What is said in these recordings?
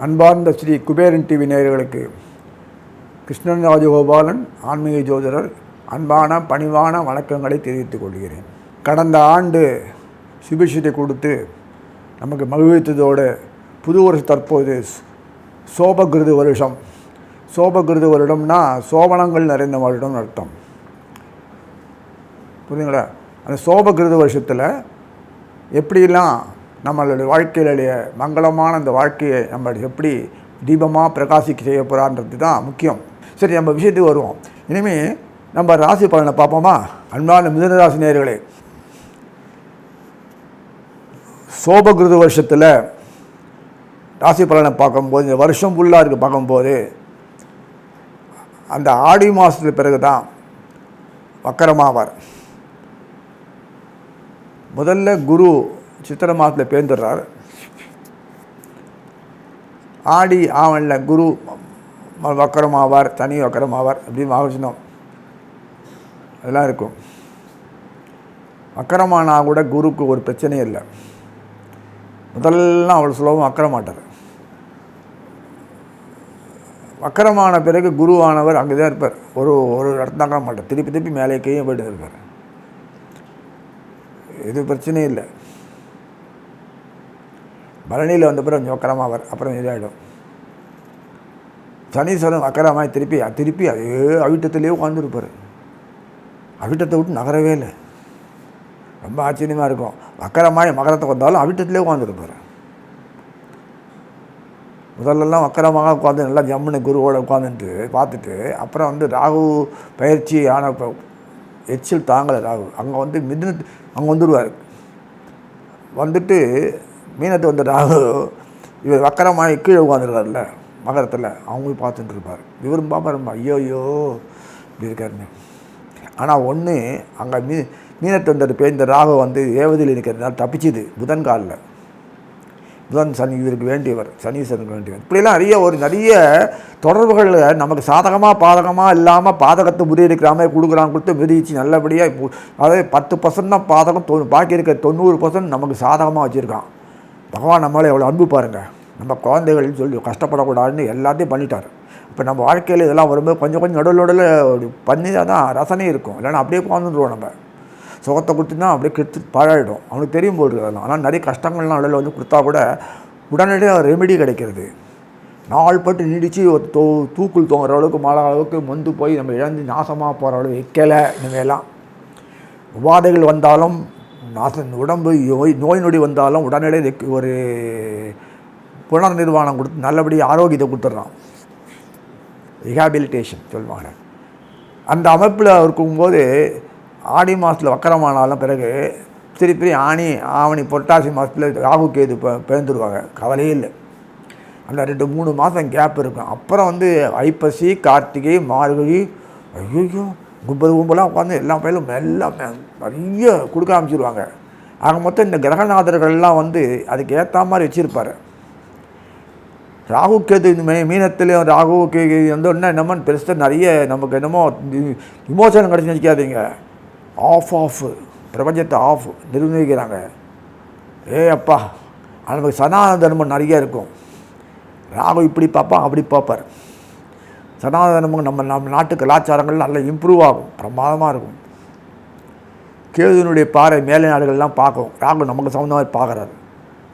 அன்பார்ந்த ஸ்ரீ குபேரன் டிவி நேயர்களுக்கு கிருஷ்ணன் ராஜகோபாலன் ஆன்மீக ஜோதிடர் அன்பான பணிவான வணக்கங்களை தெரிவித்துக் கொள்கிறேன். கடந்த ஆண்டு சுபிஷத்தை கொடுத்து நமக்கு மகிழ்வித்ததோடு புது வருஷம் தற்போது சோபகிருது வருஷம். சோபகிருது வருடம்னா சோபனங்கள் நிறைந்த வருடம் அர்த்தம். புரியுதுங்களா? அந்த சோபகிருது வருஷத்தில் எப்படிலாம் நம்மளுடைய வாழ்க்கையிலுடைய மங்களமான அந்த வாழ்க்கையை நம்ம எப்படி தீபமாக பிரகாசிக்க செய்ய போகிறான்றது தான் முக்கியம். சரி, நம்ம விஷயத்துக்கு வருவோம். இனிமேல் நம்ம ராசி பலனை பார்ப்போமா? அன்பான மிதுன ராசி நேயர்களே, சோபகிருது வருஷத்தில் ராசி பலனை பார்க்கும்போது, இந்த வருஷம் ஃபுல்லாக இருக்குது பார்க்கும்போது, அந்த ஆடி மாதத்துக்கு பிறகு தான் வக்கரமாவார். முதல்ல குரு சித்திரை மாதத்தில் பேர்ந்துடுறார். ஆடி ஆவணில் குரு வக்கரமாவார், தனி வக்கரமாவார், அப்படின்னு ஆலோசனம் அதெல்லாம் இருக்கும். வக்கரமானால் கூட குருக்கு ஒரு பிரச்சனையும் இல்லை. முதல்லாம் அவ்வளோ சுலபம் வக்கர மாட்டார். வக்கரமான பிறகு குருவானவர் அங்கே தான் இருப்பார். ஒரு இடத்துல மாட்டார். திருப்பி திருப்பி மேலே கீழே போய்ட்டு இருப்பார். இது பிரச்சனையும் இல்லை. பரணியில் வந்த பிறகு கொஞ்சம் வக்கரமாவார், அப்புறம் இதாகிடும். சனீஸ்வரன் வக்கரமாய் திருப்பி அதே அவிட்டத்திலே உட்காந்துருப்பார். அவிட்டத்தை விட்டு நகரவே இல்லை. ரொம்ப ஆச்சரியமாக இருக்கும். வக்கரமாய் மகரத்தை வந்தாலும் அவிட்டத்திலே உட்காந்துருப்பார். முதல்லலாம் வக்கரமாக உட்காந்து நல்லா ஜம்முன்னு குருவோடு உட்காந்துட்டு பார்த்துட்டு, அப்புறம் ராகு பயிற்சி ஆன எச்சில் தாங்கலை ராகு. அங்கே அங்கே வந்துடுவார். வந்துட்டு மீனத்தை ராகு இவர் வக்கரமாகி கீழே உட்காந்துருக்காருல்ல மகரத்தில், அவங்களும் பார்த்துட்டு இருப்பார். இவரும் பார்ப்பாருமா, ஐயோ இப்படி இருக்காருன்னு. ஆனால் ஒன்று, அங்கே மீனத்தை பேர்ந்த ராகு ஏவதில் இருக்கிறதுனால தப்பிச்சுது. புதன் காலில் புதன் சனி இவருக்கு வேண்டியவர், சனீஸ்வரனுக்கு வேண்டியவர். இப்படிலாம் நிறைய தொடர்புகள் நமக்கு சாதகமாக பாதகமாக இல்லாமல் பாதகத்தை முறியடிக்கிறாமல் கொடுத்து மிதிச்சு நல்லபடியாக, அதாவது 10% தான் பாதகம், பாக்கி இருக்க 90% நமக்கு சாதகமாக வச்சுருக்கான். பகவான் நம்மளே எவ்வளோ அன்பு பாருங்கள். நம்ம குழந்தைகள் சொல்லி கஷ்டப்படக்கூடாதுன்னு எல்லாத்தையும் பண்ணிட்டார். இப்போ நம்ம வாழ்க்கையில் இதெல்லாம் வரும்போது கொஞ்சம் நடுவில் பண்ணி தான் ரசனை இருக்கும். இல்லைன்னா அப்படியே உட்காந்துருவோம். நம்ம சுகத்தை கொடுத்துனா அப்படியே கெடுத்து பாழாயிடும். அவனுக்கு தெரியும் போல் அதெல்லாம். ஆனால் நிறைய கஷ்டங்கள்லாம் நடுவில் கொடுத்தா கூட உடனடியாக ரெமெடி கிடைக்கிறது. நாள் பட்டு நீடித்து தூக்குள் தோங்குற அளவுக்கு மழை அளவுக்கு மொந்து போய் நம்ம இழந்து நாசமாக போகிற அளவு வைக்கலை. இனிமேலாம் உபாதைகள் வந்தாலும் உடம்பு நோய் நொடி வந்தாலும் உடனடியே ஒரு புனர் நிர்வாணம் கொடுத்து நல்லபடியாக ஆரோக்கியத்தை கொடுத்துட்றான். ரிஹாபிலிட்டேஷன் சொல்லுவாங்க. அந்த அமைப்பில் இருக்கும்போது ஆடி மாதத்தில் வக்கரமானாலும் பிறகு திருப்பி ஆவணி புரட்டாசி மாதத்தில் ராகு கேது பிறந்துருவாங்க. கவலையே இல்லை. அந்த 2-3 மாதம் கேப் இருக்கும். அப்புறம் ஐப்பசி, கார்த்திகை, மார்கழி, ஐயோ கும்பலாக உட்காந்து எல்லா பயிலும் எல்லாம் நிறைய கொடுக்க ஆரம்பிச்சிருவாங்க. ஆக மொத்தம் இந்த கிரகநாதர்கள்லாம் அதுக்கு ஏற்ற மாதிரி வச்சுருப்பார். ராகு கேது இந்த மீனத்துலேயும் ராகு கேது என்னமோ பெருசாக நிறைய நமக்கு என்னமோ விமோசனம் கிடச்சி நினைக்காதீங்க. ஆஃப் பிரபஞ்சத்தை நிர்வகிக்கிறாங்க. அப்பா, நமக்கு சனாதன தர்மம் நிறைய இருக்கும். ராகு இப்படி பார்ப்பான், அப்படி பார்ப்பார். சனாதன தர்மம் நம்ம நாட்டு கலாச்சாரங்கள் நல்லா இம்ப்ரூவ் ஆகும், பிரமாதமாக இருக்கும். கேதுனுடைய பாறை மேலை நாடுகள்லாம் பார்க்கும். ராகு நமக்கு சம்மந்த மாதிரி பார்க்குறாரு.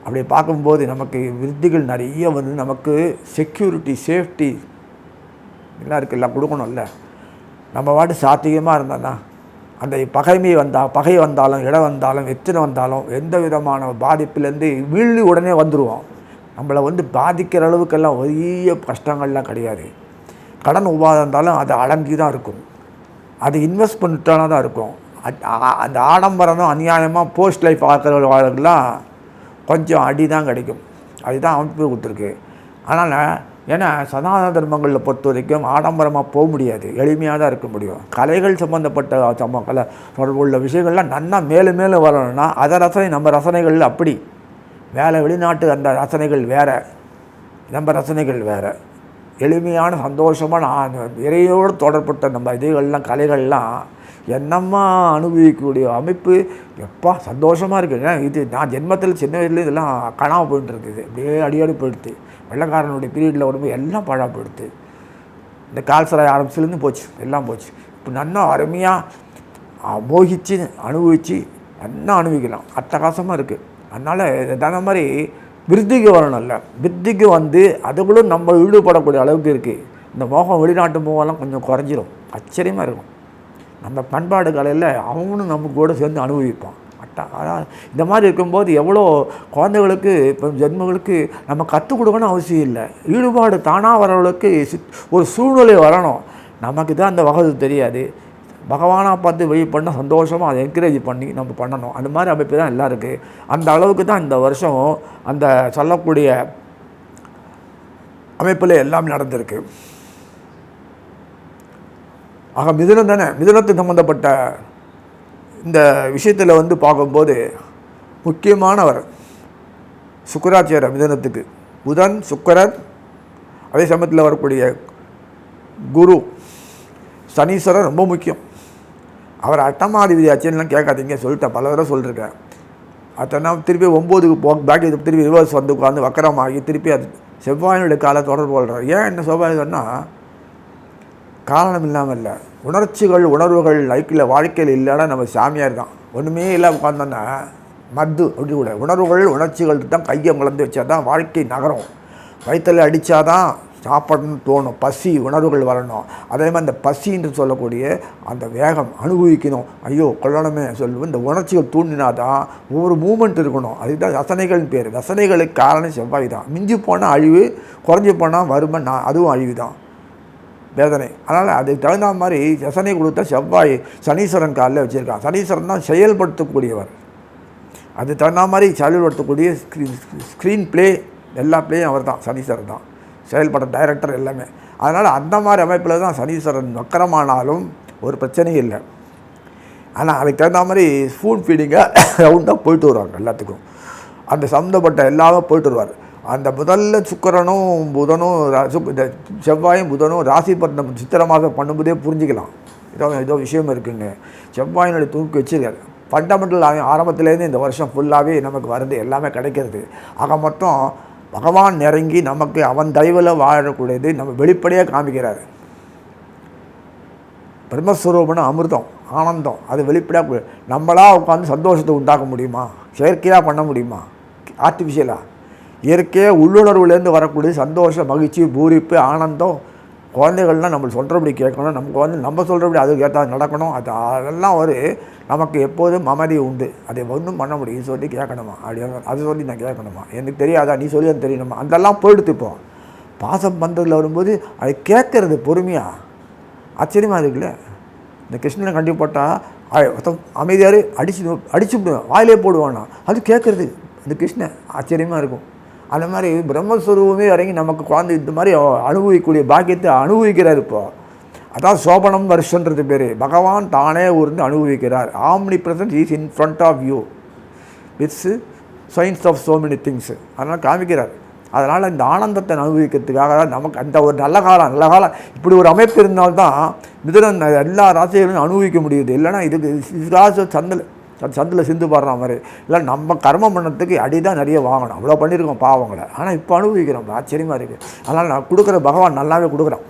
அப்படி பார்க்கும்போது நமக்கு விருத்திகள் நிறைய நமக்கு செக்யூரிட்டி, சேஃப்டி எல்லாம் இருக்குது. எல்லாம் கொடுக்கணும்ல. நம்ம பாட்டு சாத்தியமாக இருந்தோன்னா அந்த பகை வந்தாலும் இடம் வந்தாலும் எத்தனை வந்தாலும் எந்த விதமான பாதிப்புலேருந்து வீழ்ந்து உடனே வந்துடுவோம். நம்மளை பாதிக்கிற அளவுக்கெல்லாம் பெரிய கஷ்டங்கள்லாம் கிடையாது. கடன் உபாதை இருந்தாலும் அது அடங்கி தான் இருக்கும். அது இன்வெஸ்ட் பண்ணிட்டானா தான் இருக்கும். அந்த ஆடம்பரம் அநியாயமாக போஸ்ட் லைஃப் ஆக்கிறவர்களுக்கெல்லாம் கொஞ்சம் அடி தான் கிடைக்கும். அதுதான் அமைப்பு கொடுத்துருக்கு. ஆனால் ஏன்னா சனாதன தர்மங்களில் பொறுத்த வரைக்கும் ஆடம்பரமாக போக முடியாது, எளிமையாக தான் இருக்க முடியும். கலைகள் சம்மந்தப்பட்ட கலை தொடர்புள்ள விஷயங்கள்லாம் நன்னா மேலே மேலே வரணும்னா அதை ரசனை நம்ம ரசனைகள் அப்படி வெளிநாட்டு அந்த ரசனைகள் வேறு, நம்ம ரசனைகள் வேறு. எளிமையான சந்தோஷமான இறையோடு தொடர்பட்ட நம்ம இதுகள்லாம் கலைகள்லாம் என்னம்மா அனுபவிக்கக்கூடிய அமைப்பு எப்பா சந்தோஷமாக இருக்குது. இது நான் ஜென்மத்தில் சின்ன வயசுல இதெல்லாம் காணாமல் போயிட்டு இருக்குது. அப்படியே அடியோடு போயிடுது. வெள்ளைக்காரனுடைய பீரியடில் வரும்போது எல்லாம் பாழாக போயிடுது. இந்த கால்சராய் ஆரம்பிச்சுலேருந்து போச்சு, எல்லாம் போச்சு. இப்போ நல்லா அருமையாக மோகிச்சு அனுபவித்து நல்லா அனுபவிக்கலாம். அட்டகாசமாக இருக்குது. அதனால் அந்த மாதிரி விருத்திக்கு வரணும்ல, விருத்திக்கு வந்து அதுக்குள்ளே நம்ம ஈடுபடக்கூடிய அளவுக்கு இருக்குது. இந்த மோகம் வெளிநாட்டு மோகம்லாம் கொஞ்சம் குறைஞ்சிரும். ஆச்சரியமாக இருக்கும். நம்ம பண்பாடு கலையில் அவனும் நம்ம கூட சேர்ந்து அனுபவிப்பான். அதான் இந்த மாதிரி இருக்கும்போது எவ்வளோ குழந்தைகளுக்கு இப்போ ஜென்மங்களுக்கு நம்ம கற்றுக் கொடுக்கணும் அவசியம் இல்லை. ஈடுபாடு தானாக வரவங்களுக்கு ஒரு சூழ்நிலை வரணும். நமக்கு தான் அந்த வகை தெரியாது. பகவானாக பார்த்து வெளிப்பண்ணால் சந்தோஷமாக அதை என்கரேஜ் பண்ணி நம்ம பண்ணணும். அந்த மாதிரி அமைப்பு தான் எல்லாம் இருக்குது. அந்த அளவுக்கு தான் இந்த வருஷம் அந்த சொல்லக்கூடிய அமைப்பில் எல்லாமே நடந்திருக்கு. ஆக மிதுனம் தானே, மிதுனத்துக்கு சம்மந்தப்பட்ட இந்த விஷயத்தில் வந்து பார்க்கும்போது முக்கியமானவர் சுக்கராச்சாரியர். மிதுனத்துக்கு புதன், சுக்கரன், அதே சமயத்தில் வரக்கூடிய குரு, சனீஸ்வரர் ரொம்ப முக்கியம். அவர் அட்டமாதிபதி ஆச்சுன்னெலாம் கேட்காதீங்க, சொல்லிட்டேன், பல தடவை சொல்லியிருக்கேன். அதனா திருப்பி 9க்கு பேக் திருப்பி ரிவர்ஸ் வந்து உட்காந்து வக்கரமாகி திருப்பி அது செவ்வாயினுடைய காலை தொடர்பு கொள்கிறார். ஏன் என்ன செவ்வாய் சொன்னால் காரணம் இல்லாமல் இல்லை. உணர்ச்சிகள் உணர்வுகள் லைக்கில் வாழ்க்கையில் இல்லைன்னா நம்ம சாமியார் தான். ஒன்றுமே இல்லை உட்காந்தோன்னா மத்து அப்படி கூட உணர்வுகள் உணர்ச்சிகள் தான் கையை முளந்து வச்சா தான் வாழ்க்கை நகரும். வயிற்றில் அடித்தா தான் சாப்பிடணும்னு தோணும். பசி உணர்வுகள் வரணும். அதே மாதிரி அந்த பசின்னு சொல்லக்கூடிய அந்த வேகம் அனுபவிக்கணும். ஐயோ கொள்ளணுமே சொல்லுவோம். இந்த உணர்ச்சிகள் தூண்டினா தான் ஒவ்வொரு மூமெண்ட் இருக்கணும். அதுதான் ரசனைகள்னு பேர். ரசனைகளுக்கு காரணம் செவ்வாய் தான். மிஞ்சி போனால் அழிவு, குறைஞ்சி போனால் வறுமை, அதுவும் அழிவு தான், வேதனை. அதனால் அதுக்கு தகுந்த மாதிரி ரசனை கொடுத்தா செவ்வாய் சனீஸ்வரன் காலில் வச்சுருக்கான். சனீஸ்வரன் தான் செயல்படுத்தக்கூடியவர். அது தகுந்த மாதிரி செயல்படுத்தக்கூடிய ஸ்க்ரீன் ப்ளே எல்லா ப்ளேயும் அவர் தான், சனீஸ்வரன் தான் செயல்பட டைரக்டர் எல்லாமே. அதனால் அந்த மாதிரி அமைப்பில் தான் சனீஸ்வரன் வக்கரமானாலும் ஒரு பிரச்சனையும் இல்லை. ஆனால் அதுக்கு தகுந்த மாதிரி ஸ்பூன் ஃபீடிங்காக ரவுண்டாக போயிட்டு வருவாங்க. எல்லாத்துக்கும் அந்த சம்மந்தப்பட்ட எல்லாமே போயிட்டு வருவார். அந்த முதல்ல சுக்கரனும் புதனும் இந்த செவ்வாயும் புதனும் ராசி பட்டம் சித்திரை மாதம் பண்ணும்போதே புரிஞ்சிக்கலாம் ஏதோ விஷயம் இருக்குன்னு. செவ்வாயினுடைய தூக்கி வச்சுருக்காரு. ஃபண்டமெண்டல் ஆரம்பத்துலேருந்து இந்த வருஷம் ஃபுல்லாகவே நமக்கு வருது, எல்லாமே கிடைக்கிறது. ஆக மொத்தம் பகவான் நெருங்கி நமக்கு அவன் தயவில் வாழக்கூடியது நம்ம வெளிப்படையாக காமிக்கிறார். பிரம்மஸ்வரூபம்னு அமிர்தம், ஆனந்தம், அது வெளிப்படையாக நம்மளாக உட்காந்து சந்தோஷத்தை உண்டாக்க முடியுமா? செயற்கையாக பண்ண முடியுமா? ஆர்டிஃபிஷியலாக இயற்கையாக உள்ளுணர்வுலேருந்து வரக்கூடிய சந்தோஷம், மகிழ்ச்சி, பூரிப்பு, ஆனந்தம். குழந்தைகள்லாம் நம்ம சொல்கிறபடி கேட்கணும். நம்ம குழந்தை நம்ம சொல்கிறபடி அதுக்கு ஏற்ற நடக்கணும். அதெல்லாம் ஒரு நமக்கு எப்போதும் அமைதி உண்டு. அதை ஒன்றும் பண்ண முடியும் சொல்லி கேட்கணுமா? அப்படி அது சொல்லி நான் கேட்கணுமா? எனக்கு தெரியாதா, நீ சொல்லி அது தெரியணுமா? அதெல்லாம் போயிடுத்து. இப்போ பாசம் பந்தத்தில் வரும்போது அதை கேட்கறது பொறுமையாக ஆச்சரியமாக இருக்குல்ல. இந்த கிருஷ்ணனை கண்டி போட்டால் அமைதியார் அடிச்சு விடுவேன், வாயிலே போடுவானா, அது கேட்குறது இந்த கிருஷ்ணன் ஆச்சரியமாக இருக்கும். அந்த மாதிரி பிரம்மஸ்வரூபமே இறங்கி நமக்கு குழந்தை இந்த மாதிரி அனுபவிக்கக்கூடிய பாக்கியத்தை அனுபவிக்கிறார். இப்போ அதான் சோபனம் வருஷன்றது பேர். பகவான் தானே ஊர்ந்து அனுபவிக்கிறார். Omnipresent is in front of you with signs of so many things. அதனால் காமிக்கிறார். அதனால் இந்த ஆனந்தத்தை அனுபவிக்கிறதுக்காக நமக்கு அந்த ஒரு நல்ல காலம் இப்படி ஒரு அமைப்பு இருந்தால்தான் மிதுனம் எல்லா ராசிகளையும் அனுபவிக்க முடியுது. இல்லைன்னா இதுக்கு ராசி சந்தில் சிந்து பாடுற மாதிரி இல்லை. நம்ம கர்மம் பண்ணத்துக்கு அடிதான் நிறைய வாங்கணும். அவ்வளோ பண்ணியிருக்கோம் பாவங்களை. ஆனால் இப்போ அனுபவிக்கிறோம். ஆச்சரியமாக இருக்குது. அதனால் நான் கொடுக்குற பகவான் நல்லாவே கொடுக்குறான்.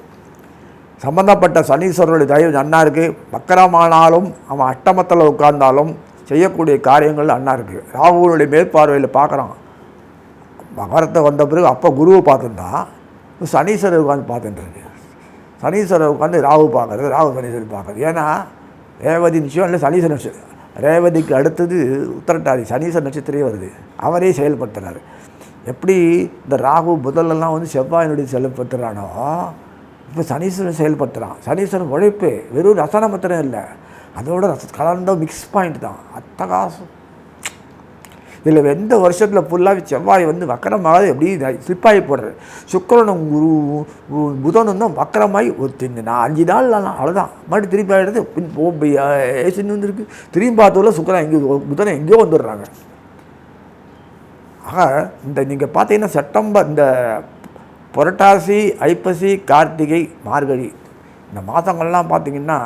சம்பந்தப்பட்ட சனீஸ்வரருடைய தயவு நன்னா இருக்குது. வக்கரமானாலும் அவன் அட்டமத்தில் உட்கார்ந்தாலும் செய்யக்கூடிய காரியங்கள் நன்னா இருக்குது. ராகுனுடைய மேற்பார்வையில் பார்க்குறான். மகரத்தை வந்த பிறகு அப்போ குருவை பார்த்துருந்தான், சனீஸ்வரர் உட்காந்து பார்த்துட்டுருக்கு. சனீஸ்வரர் உட்காந்து ராகு பார்க்குறது, ராகு சனீஸ்வரர் பார்க்குறது. ஏன்னா ரேவதி நிச்சயம் இல்லை, சனீஸ்வரர் நட்சத்திரம். ரேவதிக்கு அடுத்தது உத்திரட்டாதி, சனீஸ்வரர் நட்சத்திரே வருது. அவரே செயல்படுத்துகிறார். எப்படி இந்த ராகு புதன்லாம் வந்து செவ்வாயினுடைய செயல்படுத்துகிறானோ, இப்போ சனீஸ்வரன் செயல்படுத்துகிறான். சனீஸ்வரன் உழைப்பு வெறும் ரசனை மாத்திரம் இல்லை, அதோட கலந்த மிக்ஸ் பாயிண்ட் தான். அட்டகாசம். இதில் எந்த வருஷத்தில் ஃபுல்லாக செவ்வாய் வந்து வக்கரமாக எப்படி ஸ்லிப்பாகி போடுறது. சுக்கிரனும் புதனும் தான் வக்கரமாகி ஒரு 5 நாள் அவ்வளோதான். மறுபடியும் திருப்பி ஆகிடுது. ஏசின்னு வந்துருக்கு. திரும்பி பார்த்தோம்ல சுக்கிரன் எங்கேயோ புதனை எங்கேயோ வந்துடுறாங்க. ஆக இந்த நீங்கள் பார்த்தீங்கன்னா செப்டம்பர், இந்த புரட்டாசி, ஐப்பசி, கார்த்திகை, மார்கழி இந்த மாதங்கள்லாம் பார்த்திங்கன்னா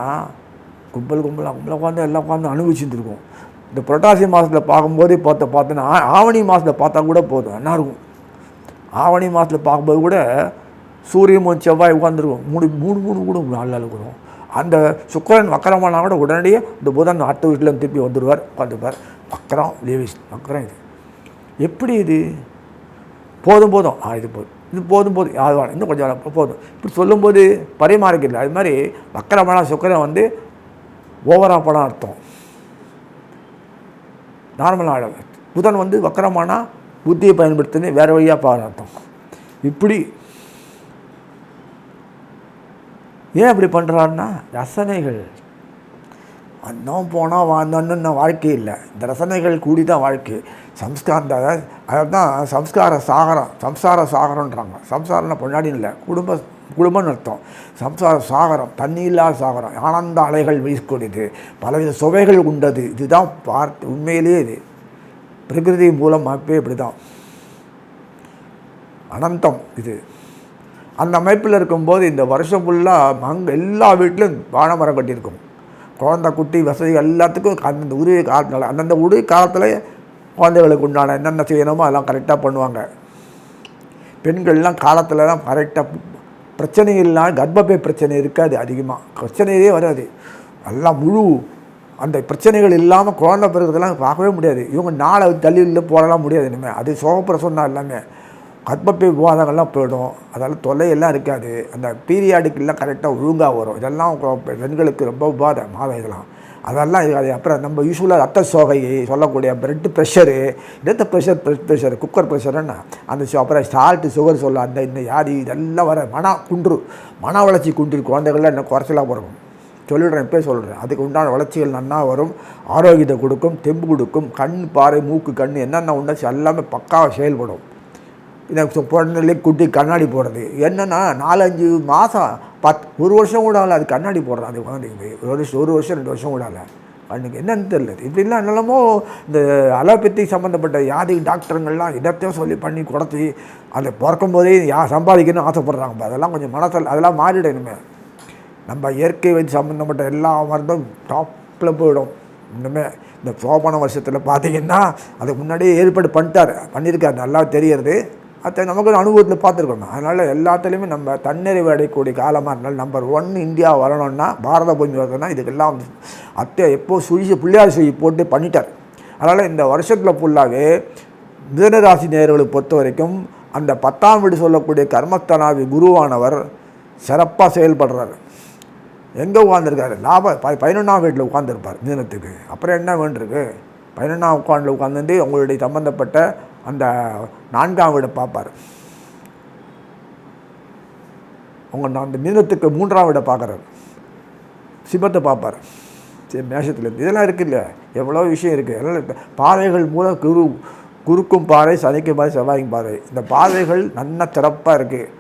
கும்பலாக உட்காந்து எல்லாம் உட்காந்து அனுபவிச்சுருந்துருக்கும். இந்த புரட்டாசி மாதத்தில் பார்க்கும்போது பார்த்தோன்னா ஆவணி மாதத்தில் பார்த்தா கூட போதும் என்ன இருக்கும். ஆவணி மாதத்தில் பார்க்கும்போது கூட சூரியன் செவ்வாய் உட்காந்துருக்கும். மூணு கூட நாலு இருக்கணும். அந்த சுக்கிரன் வக்கரமானா கூட உடனடியே இந்த புதன் அடுத்த வீட்டில் திருப்பி வந்துடுவார், உட்காந்துப்பார். வக்கரம் லேவிஸ் வக்கரம். இது எப்படி இது போதும் இது போதும் அது இன்னும் கொஞ்சம் போதும் இப்படி சொல்லும்போது பரிமாறிக்கல. அது மாதிரி வக்கரமான சுக்கிரன் வந்து ஓவராக படம் அர்த்தம், நார்மலாக. புதன் வந்து வக்கரமானா புத்தியை பயன்படுத்தினு வேறு வழியாக பார்க்க அர்த்தம். இப்படி ஏன் அப்படி பண்ணுறாருன்னா ரசனைகள். வந்தோம் போனால் வாழ்ந்தோன்னு வாழ்க்கை இல்லை. இந்த ரசனைகள் கூடி தான் வாழ்க்கை. அதான் சம்ஸ்கார சாகரம்ன்றாங்க. சம்சாரம்னா பொன்னாடி இல்லை, குடும்பம்னு அர்த்தம். சம்சார சாகரம், தண்ணி இல்லாத சாகரம், ஆனந்த அலைகள் வீசக்கூடியது, பலவித சுவைகள் உண்டது. இதுதான் உண்மையிலேயே இது பிரகிருதி மூலம் அமைப்பே இப்படி தான் அனந்தம். இது அந்த அமைப்பில் இருக்கும்போது இந்த வருஷம் ஃபுல்லாக எல்லா வீட்டிலும் வாழை மரம் கட்டியிருக்கும். குழந்தை குட்டி வசதி எல்லாத்துக்கும் அந்தந்த உரிய காலத்தில் அந்தந்த உரிய காலத்தில் குழந்தைகளுக்கு உண்டான என்னென்ன செய்யணுமோ அதெல்லாம் கரெக்டாக பண்ணுவாங்க. பெண்கள்லாம் காலத்தில் தான் கரெக்டாக பிரச்சனை இல்லாமல் கர்ப்பப்பை பிரச்சனை இருக்காது, அதிகமாக பிரச்சனையே வராது. எல்லாம் முழு அந்த பிரச்சனைகள் இல்லாமல் குழந்தை பிறகுதெல்லாம் பார்க்கவே முடியாது. இவங்க நாளை தள்ளியில் போடலாம் முடியாது இனிமேல். அது சோகப்பிரசம் தான் எல்லாமே. கர்ப்பப்பை விவாதங்கள்லாம் போயிடும், அதெல்லாம் தொல்லையெல்லாம் இருக்காது. அந்த பீரியாடுக்கெல்லாம் கரெக்டாக ஒழுங்காக வரும். இதெல்லாம் பெண்களுக்கு ரொம்ப உபாதை மாதம் இதெல்லாம் அதெல்லாம் இருக்காது. அப்புறம் நம்ம யூஸ்வலாக ரத்த சோகை சொல்லக்கூடிய blood pressure, blood pressure, cooker ப்ரெஷருன்னா அந்த அப்புறம் சால்ட்டு சுகர் சொல்ல அந்த இந்த வியாதி இதெல்லாம் வர மன வளர்ச்சி குன்றி குழந்தைகள்லாம் இன்னும் குறைச்சலாக பிறக்கும். சொல்லிடுறேன், இப்போ சொல்கிறேன். அதுக்கு உண்டான வளர்ச்சிகள் நன்னா வரும், ஆரோக்கியத்தை கொடுக்கும், தெம்பு கொடுக்கும். கண் பார்வை மூக்கு கண் என்னென்ன உண்டாச்சு எல்லாமே பக்காவாக செயல்படும். இதை பொண்ணுலேயே குட்டி கண்ணாடி போடுறது என்னென்னா 4-5 மாதம் ஒரு வருஷம் கூட ஆகலை அது கண்ணாடி போடுறான். அது குழந்தைக்கு ஒரு வருஷம் 2 வருஷம் கூட ஆகலை. கண்ணுக்கு என்னன்னு தெரியல. இப்படிலாம் என்னெல்லாமோ இந்த அலோபதி சம்மந்தப்பட்ட வியாதி டாக்டருங்கள்லாம் இடத்தையும் சொல்லி பண்ணி கொடுத்து அதை பிறக்கும்போதே சம்பாதிக்கணும்னு ஆசைப்படுறாங்க. அதெல்லாம் கொஞ்சம் அதெல்லாம் மாறிடணுமே. நம்ம இயற்கை வச்சு சம்மந்தப்பட்ட எல்லா மருந்தும் டாப்பில் போயிடும். இன்னுமே இந்த சோபன வருஷத்தில் பார்த்திங்கன்னா அதுக்கு முன்னாடியே ஏற்பாடு பண்ணியிருக்காரு, நல்லா தெரியறது. அதை நமக்கு அனுபவத்தில் பார்த்துருக்கோம். அதனால் எல்லாத்துலேயுமே நம்ம தன்னிறைவு அடையக்கூடிய காலமாக இருந்தாலும் நம்பர் 1 இந்தியா வரணும்னா, பாரத பூமி வரணும்னா இதுக்கெல்லாம் எப்போ பிள்ளையார் சுழி போட்டு பண்ணிட்டார். அதனால் இந்த வருஷத்தில் ஃபுல்லாகவே மிதுனராசி நேயர்களை பொறுத்த வரைக்கும் அந்த 10ஆம் வீடு சொல்லக்கூடிய கர்மஸ்தானாதி குருவானவர் சிறப்பாக செயல்படுறாரு. எங்கே உட்காந்துருக்காரு? 11ஆம் வீட்டில் உட்காந்துருப்பார் மிதுனத்துக்கு. அப்புறம் என்ன வேண்டியிருக்கு? 11ஆம் உட்காந்துட்டு உங்களுடைய சம்மந்தப்பட்ட அந்த 4ஆம் வீடை பார்ப்பார். அந்த மிதுனத்துக்கு 3ஆம் வீடை பார்க்குறாரு, சிபத்தை பார்ப்பார். சரி, மேஷத்துலேருந்து இதெல்லாம் இருக்குது இல்லையா, எவ்வளோ விஷயம் இருக்குது. அதனால் பாதைகள் மூலம் குருக்கும் பாறை, சனிக்கும் பாறை, செவ்வாய்க்கும் பாறை, இந்த பாதைகள் நல்லா சிறப்பாக இருக்குது.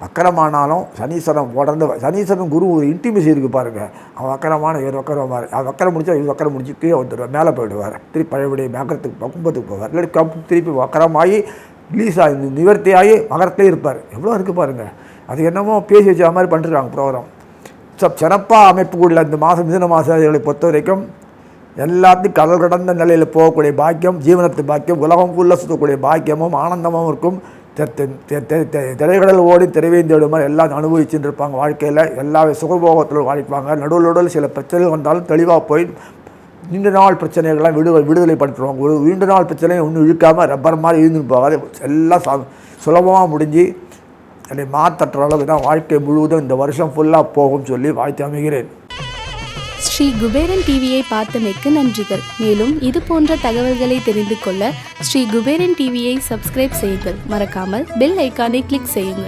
வக்கரமானாலும் சனீஸ்வரம் தொடர்ந்து சனீஸ்வரன் குரு ஒரு இன்டிமேசி இருக்குது பாருங்கள். அவன் வக்கரமான இவர் வக்கரமாக அவன் வக்கரம் முடிச்சா இவர் வக்கரம் முடிச்சு கீழே வந்துடுவார், மேலே போயிடுவார், திருப்பி பழையபடி மேக்கரத்துக்கு கும்பத்துக்கு போவார். இல்லாட்டி திருப்பி வக்கரமாகி ரிலீஸாகி நிவர்த்தியாகி மகரத்திலே இருப்பார். எவ்வளோ இருக்குது பாருங்கள். அது என்னமோ பேசி வச்ச மாதிரி பண்ணிட்டுருக்காங்க ப்ரோக்ராம். சிறப்பாக அமைப்பு உள்ள இந்த மாதம் மிதுன மாதங்களை பொறுத்த வரைக்கும் எல்லாத்தையும் கடல் கடந்த நிலையில் போகக்கூடிய பாக்கியம், ஜீவனத்து பாக்கியம், உலகம் உள்ள சுற்றக்கூடிய பாக்கியமும் ஆனந்தமும் இருக்கும். திரைக்கடல் ஓடி திரைவேந்தோடு மாதிரி எல்லாம் அனுபவிச்சுட்டு இருப்பாங்க. வாழ்க்கையில் எல்லா சுகபோகத்திலும் வாழ்ப்பாங்க. நடுவில் சில பிரச்சனைகள் வந்தாலும் தெளிவாக போய் நீண்ட நாள் பிரச்சனைகள்லாம் விடுதலை படுத்துருவாங்க. ஒரு நீண்ட நாள் பிரச்சனையை ஒன்றும் இழுக்காமல் ரப்பர் மாதிரி இருந்துன்னு போகாது. எல்லாம் சுலபமாக முடிஞ்சு என்னை மாற்றற்ற அளவுக்கு தான் வாழ்க்கை முழுவதும் இந்த வருஷம் ஃபுல்லாக போகும் சொல்லி வாழ்த்து அமைகிறேன். ஸ்ரீ குபேரன் டிவியை பார்த்தமைக்கு நன்றிகள். மேலும் இது போன்ற தகவல்களை தெரிந்து கொள்ள ஸ்ரீ குபேரன் டிவியை சப்ஸ்கிரைப் செய்யுங்கள். மறக்காமல் பெல் ஐக்கானை கிளிக் செய்யுங்கள்.